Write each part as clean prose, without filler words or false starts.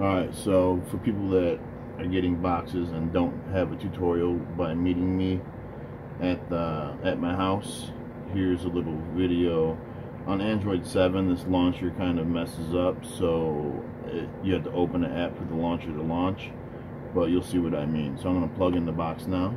Alright, so for people that are getting boxes and don't have a tutorial by meeting me at my house, here's a little video. On Android 7, this launcher kind of messes up, so you have to open the app for the launcher to launch, but you'll see what I mean. So I'm going to plug in the box now.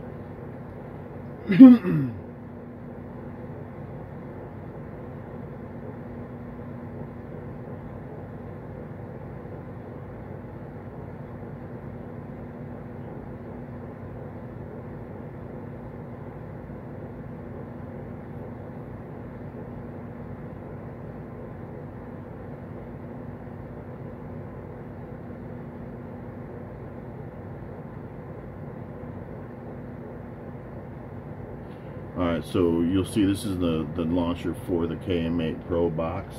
Alright, so you'll see this is the launcher for the KM8 Pro box.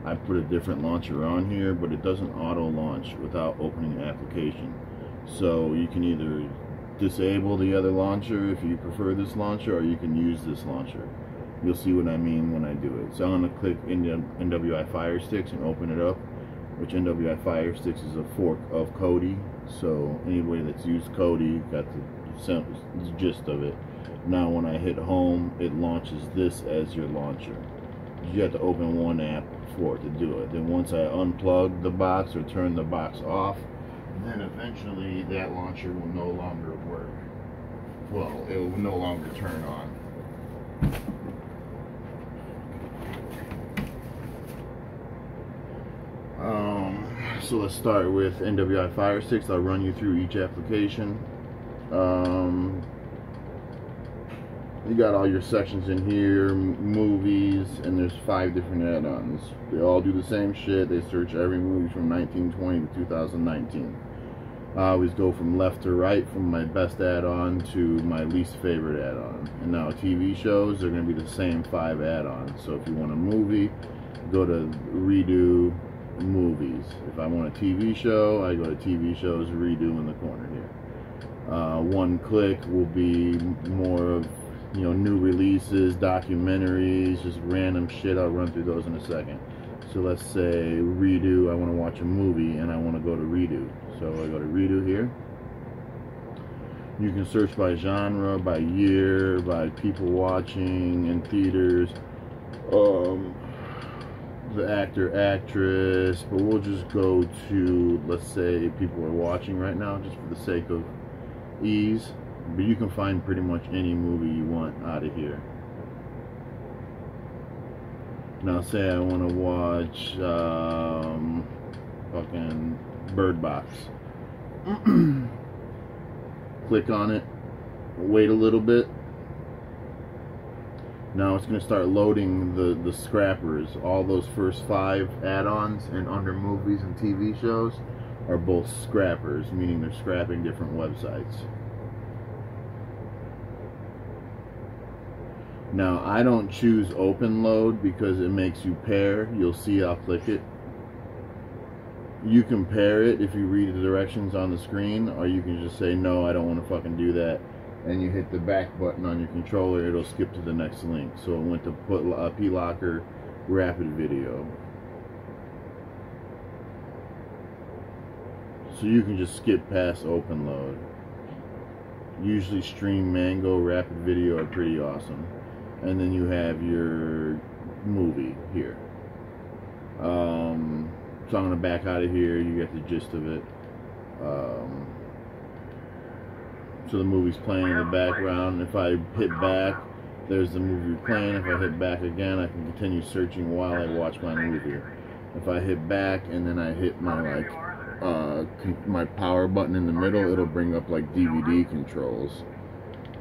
I put a different launcher on here, but it doesn't auto launch without opening the application. So you can either disable the other launcher if you prefer this launcher, or you can use this launcher. You'll see what I mean when I do it. So I'm going to click NWI Fire Sticks and open it up, which NWI Fire Sticks is a fork of Kodi. So anybody that's used Kodi got the gist of it. Now when I hit home, it launches this as your launcher. You have to open one app for it to do it. Then once I unplug the box or turn the box off, then eventually that launcher will no longer work. Well, it will no longer turn on. So let's start with NWI Fire Sticks. I'll run you through each application. You got all your sections in here, movies, and there's 5 different add-ons. They all do the same shit. They search every movie from 1920 to 2019. I always go from left to right, from my best add-on to my least favorite add-on. And now TV shows, they're going to be the same 5 add-ons. So if you want a movie, go to Redo Movies. If I want a TV show, I go to TV Shows, Redo in the corner here. One click will be more of, you know, new releases, documentaries, just random shit. I'll run through those in a second. So let's say Redo, I want to watch a movie and I want to go to Redo. So I go to Redo here. You can search by genre, by year, by people watching in theaters, the actor, actress, but we'll just go to, let's say people are watching right now just for the sake of ease. But you can find pretty much any movie you want out of here. Now say I want to watch fucking Bird Box. Click on it, wait a little bit. Now it's going to start loading the scrappers. All those first 5 add-ons and under movies and TV shows are both scrappers, meaning they're scrapping different websites. Now I don't choose open load because it makes you pair. You'll see I'll click it. You can pair it if you read the directions on the screen, or you can just say no, I don't want to fucking do that, and you hit the back button on your controller, it'll skip to the next link. So it went to put P-Locker Rapid Video. So you can just skip past open load. Usually Stream, Mango, Rapid Video are pretty awesome. And then you have your movie here. So I'm going to back out of here. You get the gist of it. So the movie's playing in the background. If I hit back, there's the movie playing. If I hit back again, I can continue searching while I watch my movie. If I hit back and then I hit my my power button in the middle, it'll bring up like DVD controls,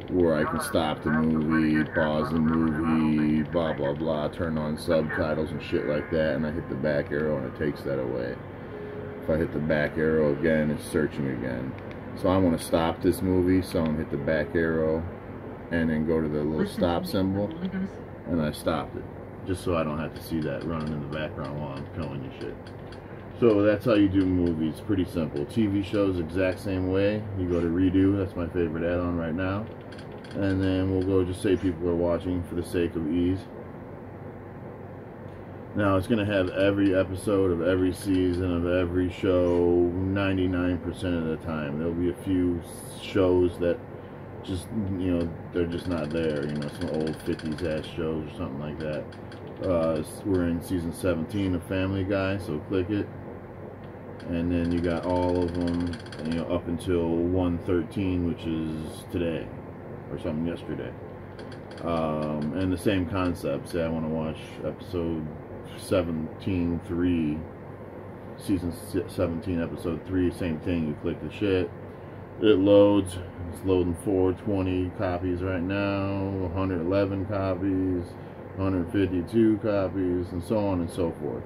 where I can stop the movie, pause the movie, blah blah blah, turn on subtitles and shit like that, and I hit the back arrow and it takes that away. If I hit the back arrow again, it's searching again. So I want to stop this movie, so I'm going to hit the back arrow and then go to the little stop symbol, and I stopped it, just so I don't have to see that running in the background while I'm showing you shit. So that's how you do movies, pretty simple. TV shows, exact same way. You go to Redo, that's my favorite add-on right now. And then we'll go just say people are watching for the sake of ease. Now it's going to have every episode of every season of every show 99% of the time. There'll be a few shows that just, you know, they're just not there. You know, some old 50s ass shows or something like that. We're in season 17 of Family Guy, so click it. And then you got all of them, you know, up until 113, which is today or something yesterday. And the same concept. Say I want to watch episode 17.3, season 17, episode 3, same thing. You click the shit, it loads. It's loading 420 copies right now, 111 copies, 152 copies, and so on and so forth.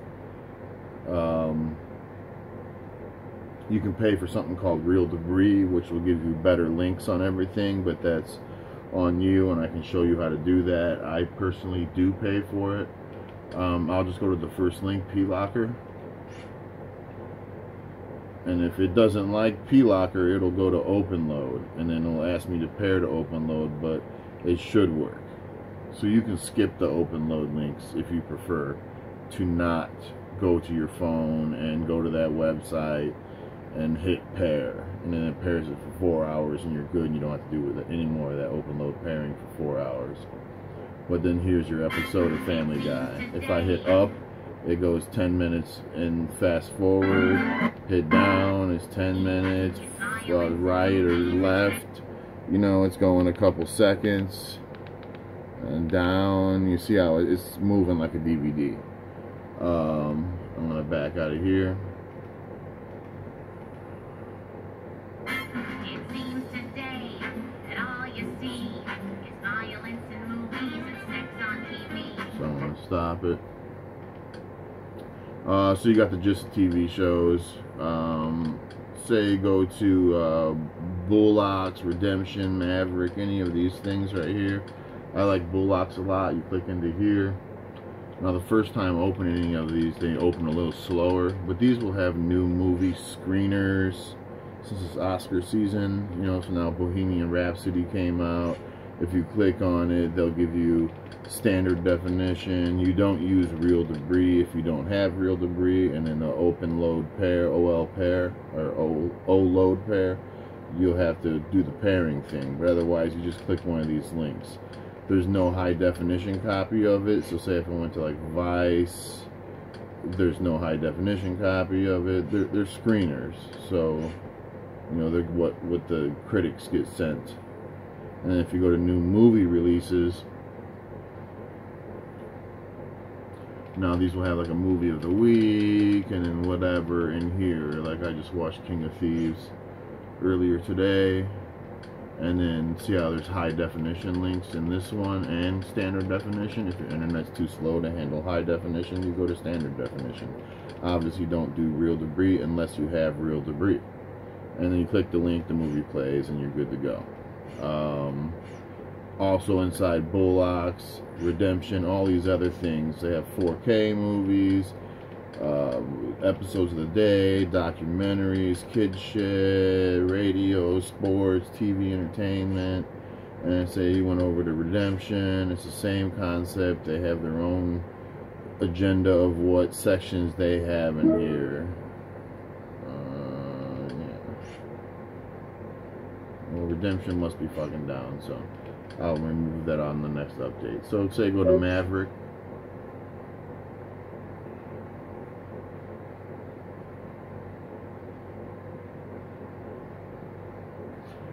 You can pay for something called Real Debris, which will give you better links on everything, but that's on you, and I can show you how to do that. I personally do pay for it. I'll just go to the first link, PLocker, and if it doesn't like PLocker, it'll go to OpenLoad, and then it'll ask me to pair to OpenLoad, but it should work. So you can skip the OpenLoad links if you prefer to not go to your phone and go to that website and hit pair, and then it pairs it for 4 hours and you're good, and you don't have to do with it anymore, that OpenLoad pairing for 4 hours. But then here's your episode of Family Guy. If I hit up, it goes 10 minutes, and fast forward, hit down, it's 10 minutes, right or left, you know, it's going a couple seconds, and down, you see how it's moving like a DVD. I'm gonna back out of here. So I'm going to stop it. So you got the gist of TV shows. Say go to Bullocks, Redemption, Maverick, any of these things right here. I like Bullocks a lot. You click into here. Now the first time opening any of these, they open a little slower, but these will have new movie screeners. Since it's Oscar season, you know, so now Bohemian Rhapsody came out. If you click on it, they'll give you standard definition. You don't use Real Debris if you don't have Real Debris, and then the OpenLoad pair, OL pair, or O-Load pair, you'll have to do the pairing thing, but otherwise you just click one of these links. There's no high definition copy of it, so say if I went to like Vice, there's no high definition copy of it. They're screeners, so you know, they're what the critics get sent. And if you go to new movie releases, now these will have like a movie of the week and then whatever in here. Like I just watched King of Thieves earlier today, and then see how there's high definition links in this one and standard definition. If your internet's too slow to handle high definition, you go to standard definition. Obviously don't do Real Debris unless you have Real Debris. And then you click the link, the movie plays, and you're good to go. Also inside Bullocks, Redemption, all these other things, they have 4K movies, episodes of the day, documentaries, kid shit, radio, sports, TV entertainment. And say you went over to Redemption, it's the same concept. They have their own agenda of what sections they have in here. Well, Redemption must be fucking down, so I'll remove that on the next update. So say go to Maverick.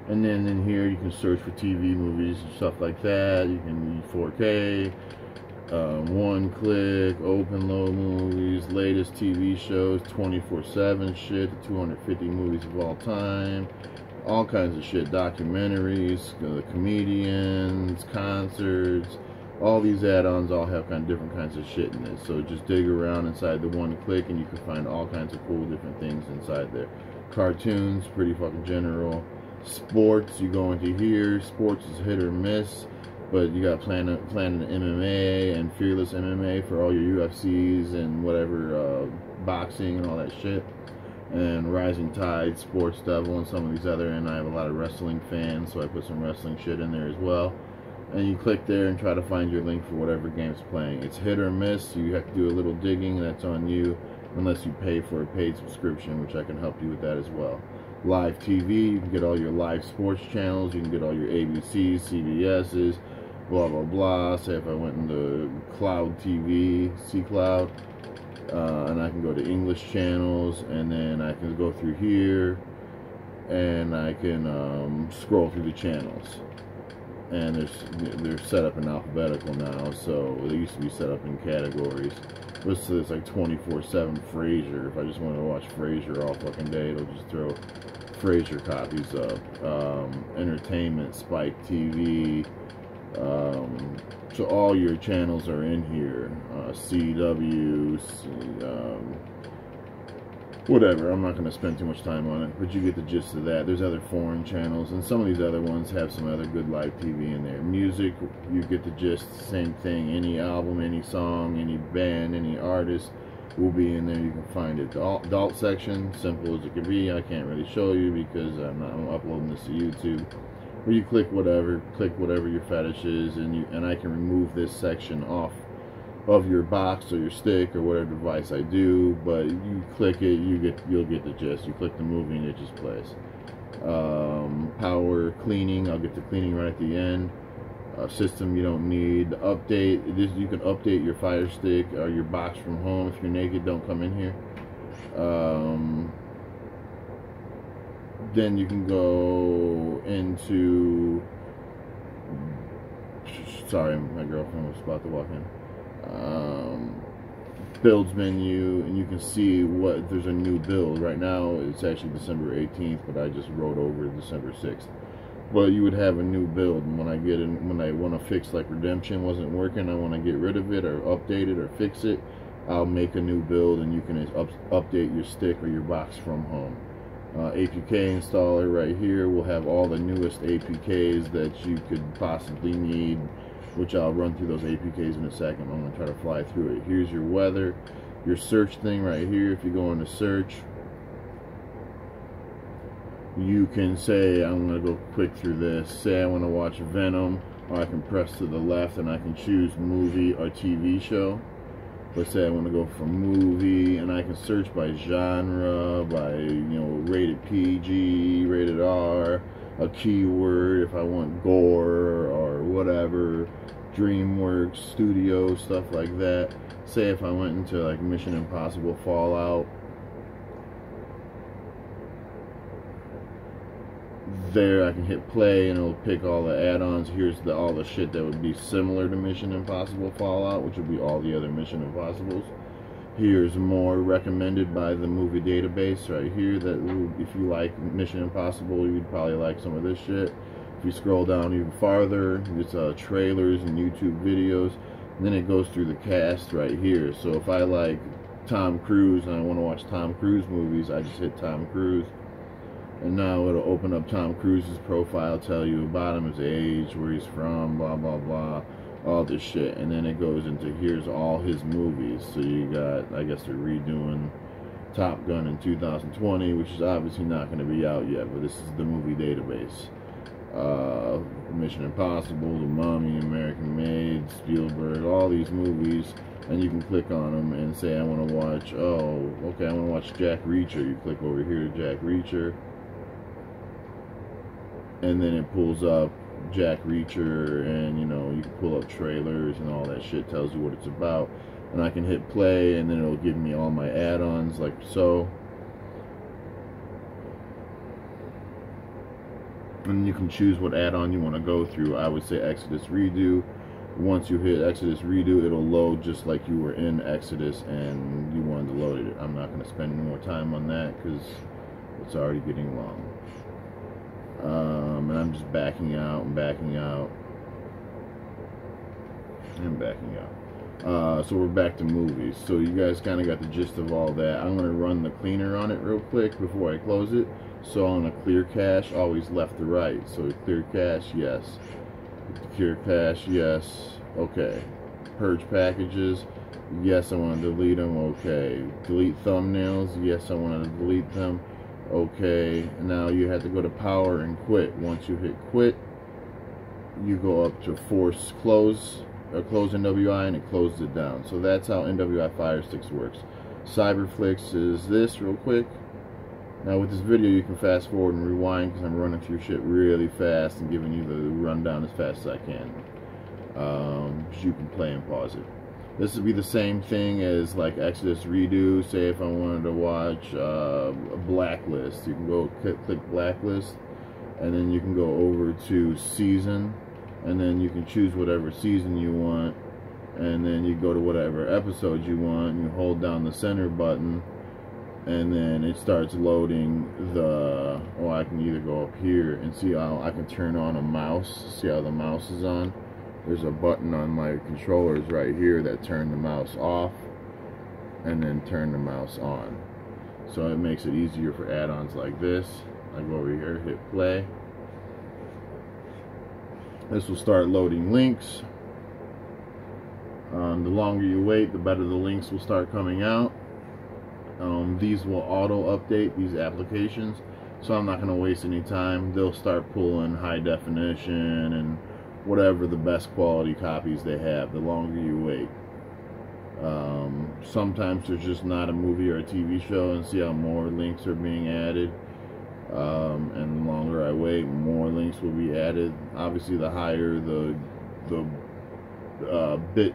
And then in here you can search for TV movies and stuff like that. You can read 4K, one click, OpenLoad movies, latest TV shows, 24/7 shit, 250 movies of all time. All kinds of shit, documentaries, comedians, concerts, all these add-ons all have kind of different kinds of shit in it. So just dig around inside the one click and you can find all kinds of cool different things inside there. Cartoons, pretty fucking general. Sports, you go into here. Sports is hit or miss, but you got Planet MMA and Fearless MMA for all your UFCs and whatever, boxing and all that shit. And Rising Tide, Sports Devil, and some of these other, and I have a lot of wrestling fans, so I put some wrestling shit in there as well. and you click there and try to find your link for whatever game's playing. It's hit or miss, so you have to do a little digging. That's on you, unless you pay for a paid subscription, which I can help you with that as well. Live TV, you can get all your live sports channels, you can get all your ABCs, CBS's, blah blah blah. Say if I went into Cloud TV, C Cloud, and I can go to English channels, and then I can go through here and I can scroll through the channels. And they're set up in alphabetical now, so they used to be set up in categories. But so it's like 24/7 Frasier. If I just want to watch Frasier all fucking day, it'll just throw Frasier copies up. Entertainment, Spike TV. So all your channels are in here. CW, whatever. I'm not going to spend too much time on it, but you get the gist of that. There's other foreign channels, and some of these other ones have some other good live TV in there. Music, you get the gist, same thing. Any album, any song, any band, any artist will be in there. You can find it. The adult section, simple as it can be. I can't really show you because I'm uploading this to YouTube. But you click whatever your fetish is, and I can remove this section off of your box or your stick or whatever device I do. But you click it, you'll get the gist. You click the movie and it just plays. Power cleaning, I'll get the cleaning right at the end. System you don't need. Update, you can update your Fire Stick or your box from home. If you're naked, don't come in here. Then you can go into, sorry, my girlfriend was about to walk in. Builds menu, and you can see what there's a new build. Right now it's actually December 18th, but I just wrote over December 6th. But you would have a new build, and when I want to fix, like Redemption wasn't working, I want to get rid of it or update it or fix it, I'll make a new build, and you can update your stick or your box from home. APK installer right here will have all the newest APKs that you could possibly need, which I'll run through those APKs in a second. I'm going to try to fly through it. Here's your weather, your search thing right here. If you go into search, you can say, I'm going to go quick through this. Say I want to watch Venom, or I can press to the left and I can choose movie or TV show. Let's say I want to go for movie, and I can search by genre, by, rated PG, rated R, a keyword if I want gore or whatever, DreamWorks, Studio, stuff like that. Say if I went into like Mission Impossible Fallout, there I can hit play and it'll pick all the add-ons. Here's all the shit that would be similar to Mission Impossible Fallout, which would be all the other Mission Impossibles. Here's more recommended by the movie database right here, that if you like Mission Impossible, you'd probably like some of this shit. If you scroll down even farther, it's trailers and YouTube videos, and then it goes through the cast right here. So if I like Tom Cruise and I want to watch Tom Cruise movies, I just hit Tom Cruise. And now it'll open up Tom Cruise's profile, tell you about him, his age, where he's from, blah, blah, blah, all this shit. And then it goes into, here's all his movies. So you got, I guess they're redoing Top Gun in 2020, which is obviously not going to be out yet, but this is the movie database. Mission Impossible, The Mummy, American Made, Spielberg, all these movies. And you can click on them and say, I want to watch, oh, okay, I want to watch Jack Reacher. You click over here to Jack Reacher. And then it pulls up Jack Reacher, and you can pull up trailers and all that shit, tells you what it's about. And I can hit play, and then it'll give me all my add-ons like so. And you can choose what add-on you want to go through. I would say Exodus Redo. Once you hit Exodus Redo, it'll load just like you were in Exodus and you wanted to load it. I'm not going to spend any more time on that because it's already getting long. And I'm just backing out and backing out and backing out. So we're back to movies. So you guys kind of got the gist of all that. I'm going to run the cleaner on it real quick before I close it. So I'm going to clear cache, always left to right. So clear cache, yes. Clear cache, yes. Okay. Purge packages, yes, I want to delete them. Okay. Delete thumbnails, yes, I want to delete them. Okay, now you have to go to power and quit. Once you hit quit, you go up to force close NWI, and it closes it down. So that's how NWI Fire Sticks works. Cyberflix is this real quick. Now with this video you can fast forward and rewind because I'm running through shit really fast and giving you the rundown as fast as I can. You can play and pause it. This would be the same thing as like Exodus Redo. Say if I wanted to watch a Blacklist, you can go click Blacklist, and then you can go over to season, and then you can choose whatever season you want, and then you go to whatever episode you want, and you hold down the center button, and then it starts loading the, oh, I can either go up here and see how I can turn on a mouse. See how the mouse is on? There's a button on my controllers right here that turn the mouse off and then turn the mouse on. So it makes it easier for add-ons like this. I go over here, hit play. This will start loading links. The longer you wait, the better the links will start coming out. These will auto-update, these applications, so I'm not going to waste any time. They'll start pulling high definition and whatever the best quality copies they have the longer you wait. Sometimes there's just not a movie or a TV show, and see how more links are being added. And the longer I wait, more links will be added. Obviously the higher the bit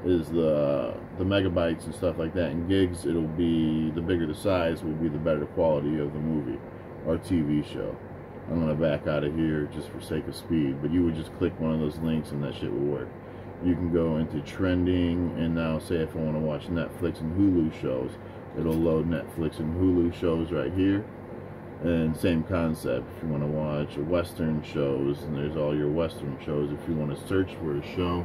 is the megabytes and stuff like that. In gigs, it'll be, the bigger the size will be, the better the quality of the movie or TV show. I'm gonna back out of here just for sake of speed, but you would just click one of those links and that shit will work. You can go into trending, and now say if I want to watch Netflix and Hulu shows, it'll load Netflix and Hulu shows right here. And same concept, if you want to watch Western shows, and there's all your Western shows. If you want to search for a show,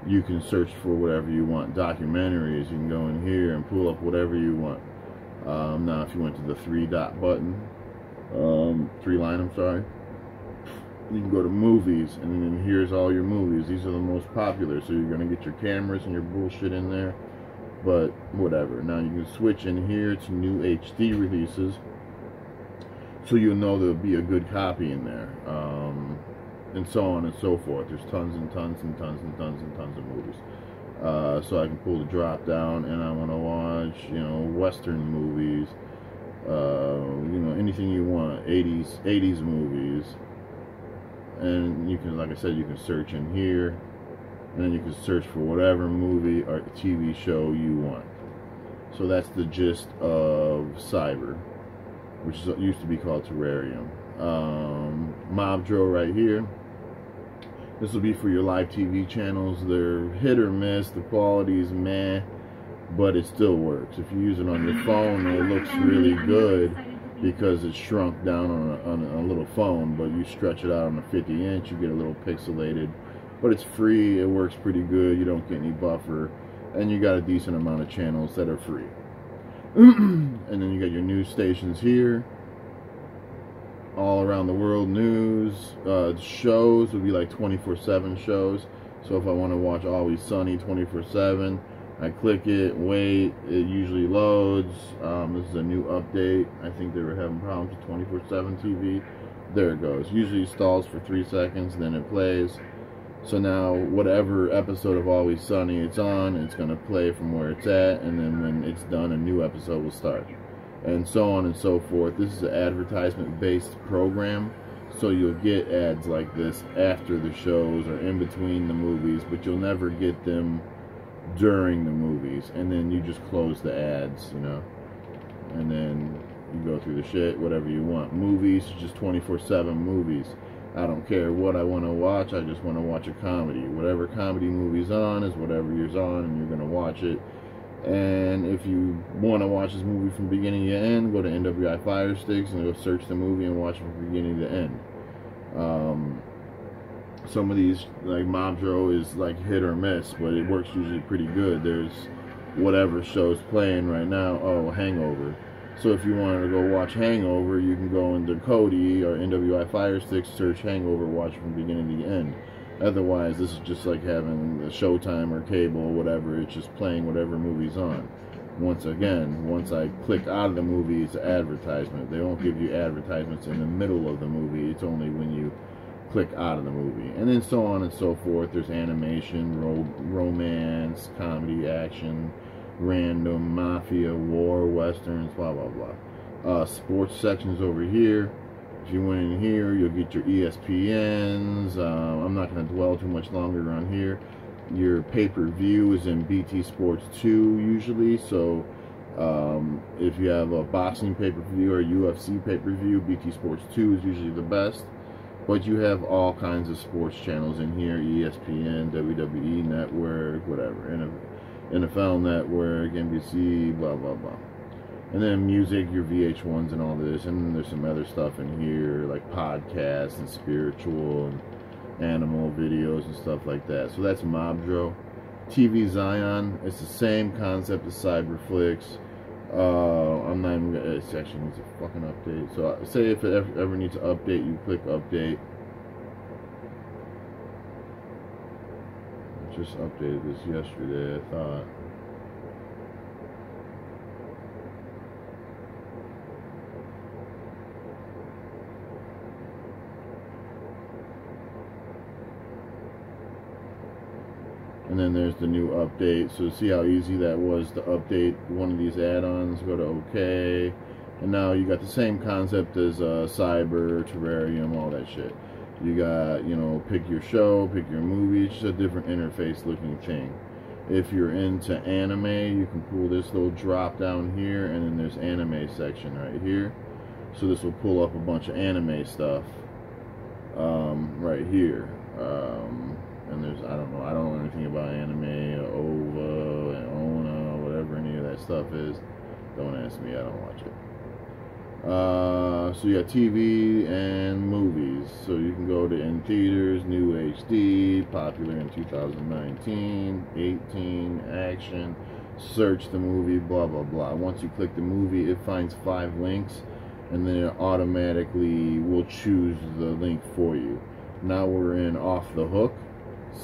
you can search for whatever you want. Documentaries, you can go in here and pull up whatever you want. Now if you went to the three line, I'm sorry, you can go to movies, and then here's all your movies. These are the most popular, so you're going to get your cameras and your bullshit in there, but whatever. Now you can switch in here to new HD releases, so you'll know there'll be a good copy in there, and so on and so forth. There's tons and tons and tons and tons and tons of movies. So I can pull the drop down, and I want to watch, you know, Western movies, you know, anything you want, 80s movies, and you can, like I said, you can search in here, and then you can search for whatever movie or TV show you want. So that's the gist of Cyber, which used to be called Terrarium. Mobdro right here. This will be for your live TV channels. They're hit or miss. The quality is meh, but it still works. If you use it on your phone, it looks really good because it's shrunk down on a little phone, but you stretch it out on a 50-inch, you get a little pixelated. But it's free. It works pretty good. You don't get any buffer, and you got a decent amount of channels that are free. And then you got your news stations here. All around the world news. Shows would be like 24/7 shows. So if I want to watch Always Sunny 24/7, I click it, wait, it usually loads. This is a new update. I think they were having problems with 24/7 TV. There it goes. Usually it stalls for 3 seconds, then it plays. So now whatever episode of Always Sunny it's on, it's going to play from where it's at, and then when it's done, a new episode will start. And so on and so forth. This is an advertisement-based program, so you'll get ads like this after the shows or in between the movies, but you'll never get them during the movies. And then you just close the ads, you know, and then you go through the shit, whatever you want. Movies, just 24/7 movies. I don't care what I want to watch, I just want to watch a comedy. Whatever comedy movie's on is whatever yours on, and you're going to watch it. And if you want to watch this movie from beginning to end, go to NWI Fire Sticks and go search the movie and watch it from beginning to end. Some of these, like Mobdro, is like hit or miss, but it works usually pretty good. There's whatever show's playing right now. Oh, Hangover. So if you wanted to go watch Hangover, you can go into Kodi or NWI Fire Sticks, search Hangover, watch it from beginning to end. Otherwise, this is just like having a Showtime or cable or whatever. It's just playing whatever movie's on. Once I click out of the movie, it's an advertisement. They won't give you advertisements in the middle of the movie. It's only when you click out of the movie. And then so on and so forth. There's animation, romance, comedy, action, random, mafia, war, westerns, blah, blah, blah. Sports sections over here. If you went in here, you'll get your ESPNs. I'm not going to dwell too much longer on here. Your pay-per-view is in BT Sports 2 usually, so if you have a boxing pay-per-view or UFC pay-per-view, BT Sports 2 is usually the best. But you have all kinds of sports channels in here: ESPN, WWE Network, whatever, NFL Network, NBC, blah, blah, blah. And then music, your VH1s and all this. And then there's some other stuff in here, like podcasts and spiritual and animal videos and stuff like that. So that's Mobdro. TV Zion, it's the same concept as Cyberflix. I'm not even gonna, it actually needs a fucking update. So say if it ever needs an update, you click update. I just updated this yesterday, I thought. And then there's the new update. So see how easy that was to update one of these add-ons. Go to OK. And now you got the same concept as Cyber, Terrarium, all that shit. You got, you know, pick your show, pick your movie. It's just a different interface looking thing. If you're into anime, you can pull this little drop down here. And then there's anime section right here. So this will pull up a bunch of anime stuff right here. And there's, I don't know anything about anime, or OVA, and ONA, whatever any of that stuff is. Don't ask me, I don't watch it. So you got TV and movies. So you can go to in theaters, new HD, popular in 2019, 18, action, search the movie, blah, blah, blah. Once you click the movie, it finds 5 links, and then it automatically will choose the link for you. Now we're in Off the Hook.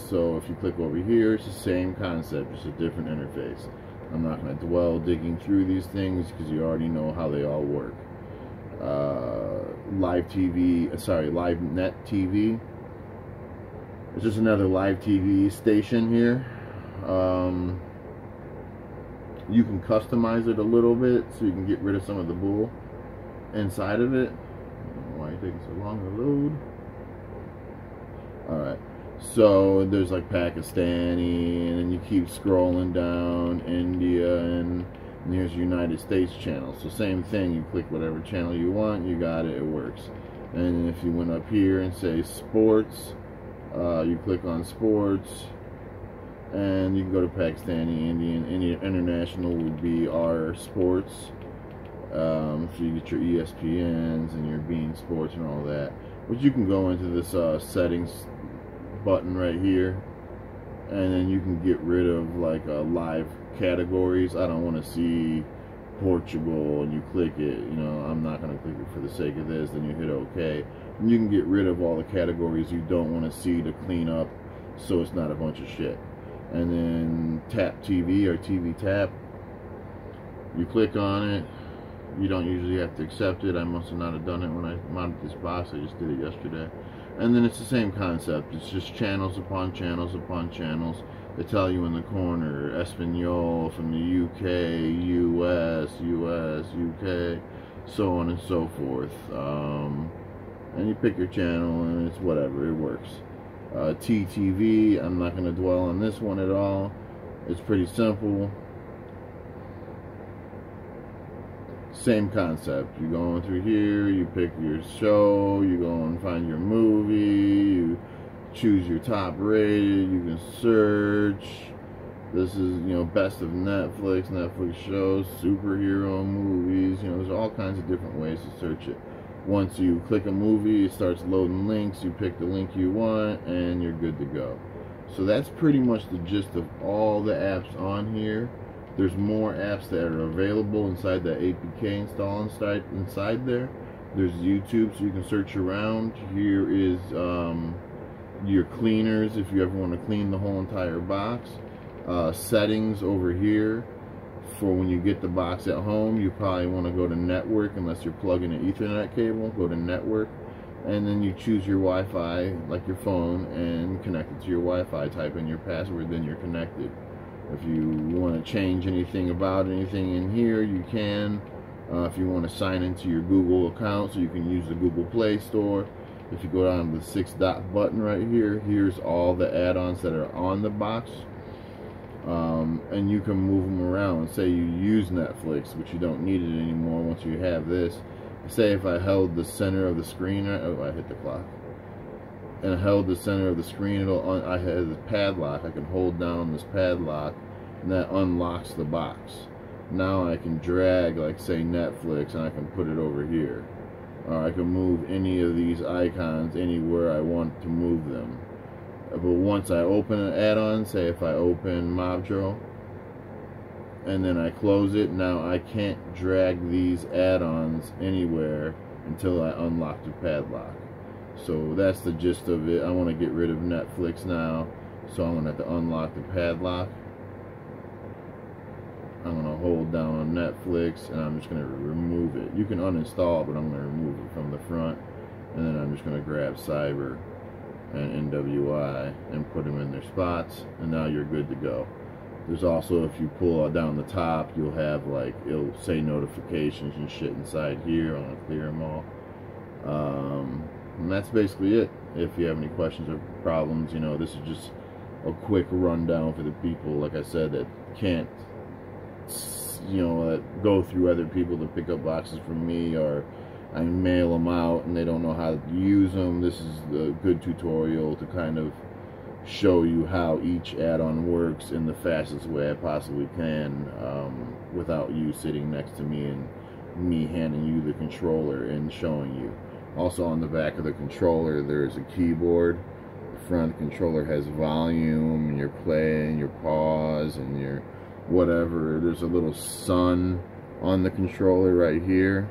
So if you click over here, it's the same concept, just a different interface. I'm not going to dwell digging through these things because you already know how they all work. Live Net TV. It's just another live TV station here. You can customize it a little bit so you can get rid of some of the bull inside of it. I don't know why it's taking so long to load. Alright. So there's like Pakistani, and then you keep scrolling down, India, and here's United States channel. So same thing, you click whatever channel you want, you got it, it works. And if you went up here and say sports, you click on sports, and you can go to Pakistani, Indian, international would be our sports. So you get your ESPNs and your Bein Sports and all that. But you can go into this settings button right here, and then you can get rid of like live categories. I don't want to see Portugal, and you click it. You know, I'm not going to click it for the sake of this. Then you hit OK, and you can get rid of all the categories you don't want to see to clean up, so it's not a bunch of shit. And then Tap TV or TV Tap, you click on it. You don't usually have to accept it. I must have not have done it when I mounted this box. I just did it yesterday. And then it's the same concept. It's just channels upon channels upon channels. They tell you in the corner, Espanol from the UK, US, UK, so on and so forth. And you pick your channel, and it's whatever, it works. TTV, I'm not going to dwell on this one at all. It's pretty simple. Same concept. You're going through here, you pick your show, you go and find your movie, you choose your top rated, you can search. This is, you know, best of Netflix shows, superhero movies, you know, there's all kinds of different ways to search it. Once you click a movie, it starts loading links, you pick the link you want, and you're good to go. So that's pretty much the gist of all the apps on here. There's more apps that are available inside the APK install inside there. There's YouTube, so you can search around. Here is your cleaners if you ever want to clean the whole entire box. Settings over here For when you get the box at home, you probably want to go to network, unless you're plugging an Ethernet cable. Go to network, and then you choose your Wi-Fi, like your phone, and connect it to your Wi-Fi. Type in your password, then you're connected. If you want to change anything about anything in here, you can. If you want to sign into your Google account, so you can use the Google Play Store. If you go down to the 6-dot button right here, here's all the add-ons that are on the box. And you can move them around. Say you use Netflix, but you don't need it anymore once you have this. Say if I held the center of the screen, oh, I hit the clock, and I held the center of the screen, I had the padlock. I can hold down this padlock, and that unlocks the box. Now I can drag, like say Netflix, and I can put it over here. Or I can move any of these icons anywhere I want to move them. But once I open an add-on, say if I open Mobdro, and then I close it, now I can't drag these add-ons anywhere until I unlock the padlock. So that's the gist of it. I want to get rid of Netflix now, so I'm going to have to unlock the padlock. I'm going to hold down on Netflix, and I'm just going to remove it. You can uninstall, but I'm going to remove it from the front. And then I'm just going to grab Cyber and NWI and put them in their spots, and now you're good to go. There's also, if you pull down the top, you'll have, like, it'll say notifications and shit inside here. I'm going to clear them all. And that's basically it. If you have any questions or problems, you know, this is just a quick rundown for the people, like I said, that can't, you know, go through other people to pick up boxes from me, or I mail them out and they don't know how to use them. This is a good tutorial to kind of show you how each add-on works in the fastest way I possibly can, without you sitting next to me and me handing you the controller and showing you. Also on the back of the controller there's a keyboard. The front controller has volume and your play and your pause and your whatever. There's a little sun on the controller right here.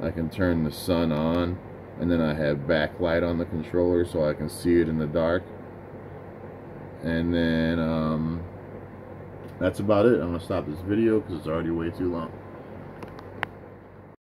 I can turn the sun on, and then I have backlight on the controller so I can see it in the dark. And then that's about it. I'm gonna stop this video because it's already way too long.